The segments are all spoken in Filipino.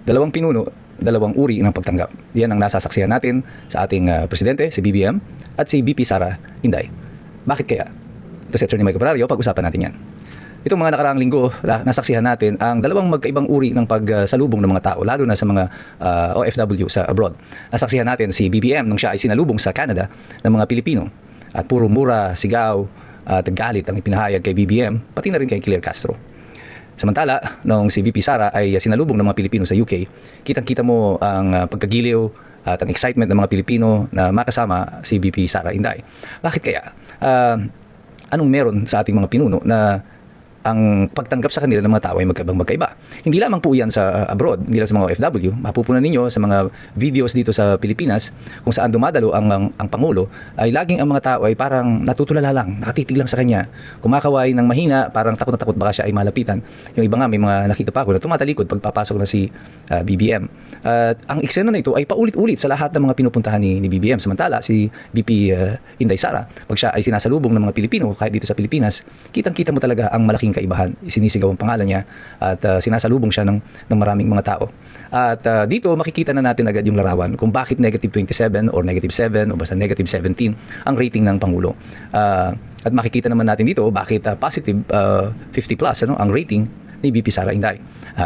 Dalawang pinuno, dalawang uri ng pagtanggap. Yan ang nasasaksihan natin sa ating presidente, si BBM, at si VP Sara Inday. Bakit kaya? Ito si Atty. Mike Abrario, pag-usapan natin yan. Itong mga nakaraang linggo, nasaksihan natin ang dalawang magkaibang uri ng pagsalubong ng mga tao, lalo na sa mga OFW sa abroad. Nasaksihan natin si BBM nung siya ay sinalubong sa Canada ng mga Pilipino. At puro mura, sigaw, at galit ang ipinahayag kay BBM, pati na rin kay Claire Castro. Samantala, nung si VP Sara ay sinalubong ng mga Pilipino sa UK, kitang-kita mo ang pagkagiliw at ang excitement ng mga Pilipino na makasama si VP Sara Inday. Bakit kaya? Anong meron sa ating mga pinuno na ang pagtanggap sa kanila ng mga tao ay magkaiba? Hindi lamang po yan sa abroad, hindi lang sa mga OFW. Mapupunan ninyo sa mga videos dito sa Pilipinas kung saan dumadalo ang Pangulo, ay laging ang mga tao ay parang natutulala lang, nakatitig lang sa kanya. Kumakaway ng mahina, parang takot na takot baka siya ay malapitan. Yung iba nga, may mga nakita pa ako na tumatalikod pagpapasok na si BBM. Ang eksena na ito ay paulit-ulit sa lahat ng mga pinupuntahan ni BBM. Samantala, si VP Inday Sara, pag siya ay sinasalubong ng mga Pilipino, kahit dito sa Pilipinas, kitang-kita mo talaga ang malaking kaibahan. Sinisigaw ang pangalan niya at sinasalubong siya ng maraming mga tao. At dito makikita na natin agad yung larawan kung bakit negative 27 or negative 7 o basta negative 17 ang rating ng Pangulo. At makikita naman natin dito bakit positive 50 plus ang rating ni VP Sara Inday.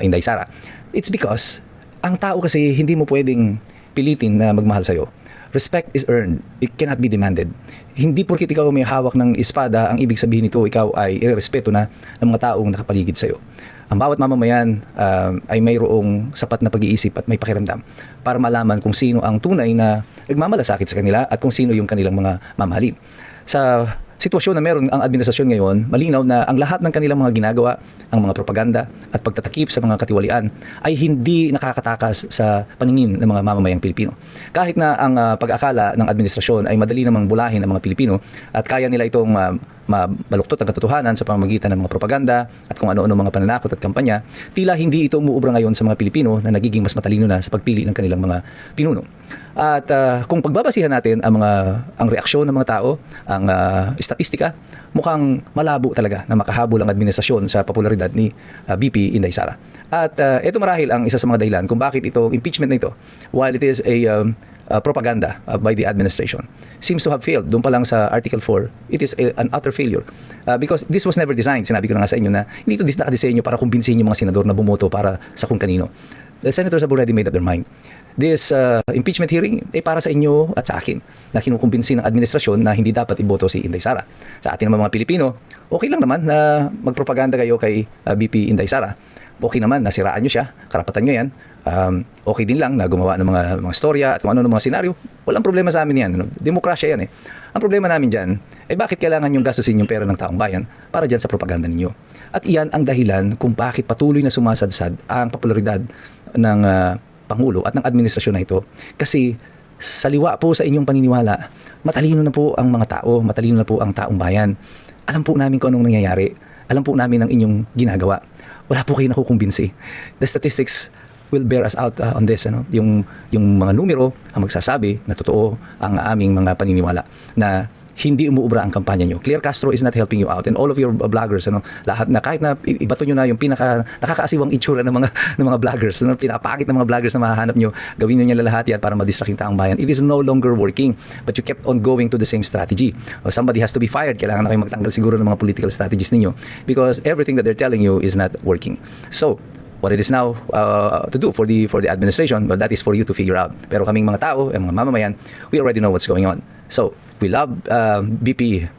Inday Sara. It's because ang tao kasi hindi mo pwedeng pilitin na magmahal sa'yo. Respect is earned. It cannot be demanded. Hindi porkit ikaw may hawak ng espada, ang ibig sabihin nito ikaw ay irespeto na ng mga taong nakapaligid sa iyo. Ang bawat mamamayan ay mayroong sapat na pag-iisip at may pakiramdam para malaman kung sino ang tunay na nagmamalasakit sa kanila at kung sino yung kanilang mga mamahalin. Sa sitwasyon na meron ang administrasyon ngayon, malinaw na ang lahat ng kanilang mga ginagawa, ang mga propaganda at pagtatakip sa mga katiwalian ay hindi nakakatakas sa paningin ng mga mamamayang Pilipino. Kahit na ang pag-akala ng administrasyon ay madali namang bulahin ng mga Pilipino at kaya nila itong mabaluktot ang katotohanan sa pamamagitan ng mga propaganda at kung ano-ano mga pananakot at kampanya, tila hindi ito umuubra ngayon sa mga Pilipino na nagiging mas matalino na sa pagpili ng kanilang mga pinuno. At kung pagbabasihan natin ang reaksyon ng mga tao, ang statistika, mukhang malabo talaga na makahabol ang administrasyon sa popularidad ni VP Inday Sara. At ito marahil ang isa sa mga dahilan kung bakit ito impeachment na ito, while it is a propaganda by the administration, seems to have failed. Doon pa lang sa Article 4, it is an utter failure. Because this was never designed. Sinabi ko na nga sa inyo na hindi ito nakadesenyo para kumbinsihin yung mga senador na bumoto para sa kung kanino. The senators have already made up their mind. This impeachment hearing ay para sa inyo at sa akin na kinukumbinsi ng administrasyon na hindi dapat iboto si Inday Sara. Sa atin naman mga Pilipino, okay lang naman na magpropaganda kayo kay VP Inday Sara. Okay naman, nasiraan nyo siya, karapatan nyo yan. Okay din lang na gumawa ng mga storya at kung ano ng mga senaryo. Walang problema sa amin yan. Demokrasya yan eh. Ang problema namin dyan ay bakit kailangan yung gastusin yung pera ng taong bayan para dyan sa propaganda ninyo. At iyan ang dahilan kung bakit patuloy na sumasadsad ang popularidad ng Pangulo at ng administrasyon na ito. Kasi saliwa po sa inyong paniniwala, matalino na po ang mga tao, matalino na po ang taong bayan. Alam po namin kung anong nangyayari. Alam po namin ang inyong ginagawa. Wala po kayo nakukumbinsi. The statistics will bear us out on this. Yung mga numero ang magsasabi na totoo ang aming mga paniniwala na hindi umuubra ang kampanya nyo. Claire Castro is not helping you out, and all of your vloggers, lahat na kahit na ibato nyo na yung nakakaasiwang itsura ng mga vloggers, pinapakit ng mga vloggers na mahahanap nyo, gawin nyo lahat yan para ma-distract yung taong bayan. It is no longer working, but you kept on going to the same strategy. Somebody has to be fired. Kailangan na kayo magtanggal siguro ng mga political strategies ninyo because everything that they're telling you is not working. So, what it is now to do for the administration, well, that is for you to figure out. Pero kaming mga tao, mga mamamayan, we already know what's going on. So, we love VP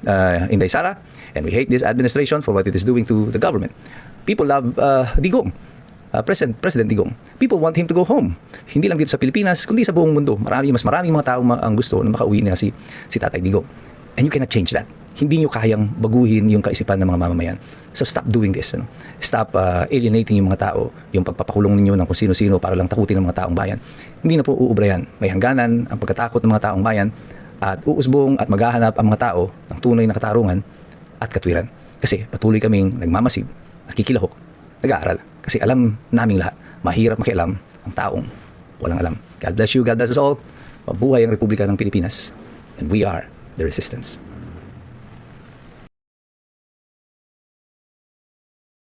Inday Sara, and we hate this administration for what it is doing to the government. People love Digong, President Digong. People want him to go home. Hindi lang dito sa Pilipinas, kundi sa buong mundo. Mas maraming mga tao ang gusto na makauwi na si Tatay Digong. And you cannot change that. Hindi nyo kayang baguhin yung kaisipan ng mga mamamayan. So stop doing this. Stop alienating yung mga tao, yung pagpapakulong ninyo ng kung sino-sino para lang takutin ng mga taong bayan. Hindi na po uubra yan. May hangganan ang pagkatakot ng mga taong bayan at uusbong at maghahanap ang mga tao ng tunay na katarungan at katwiran. Kasi patuloy kaming nagmamasid, nakikilahok, nag-aaral. Kasi alam naming lahat, mahirap makialam ang taong walang alam. God bless you, God bless us all. Mabuhay ang Republika ng Pilipinas. And we are the resistance.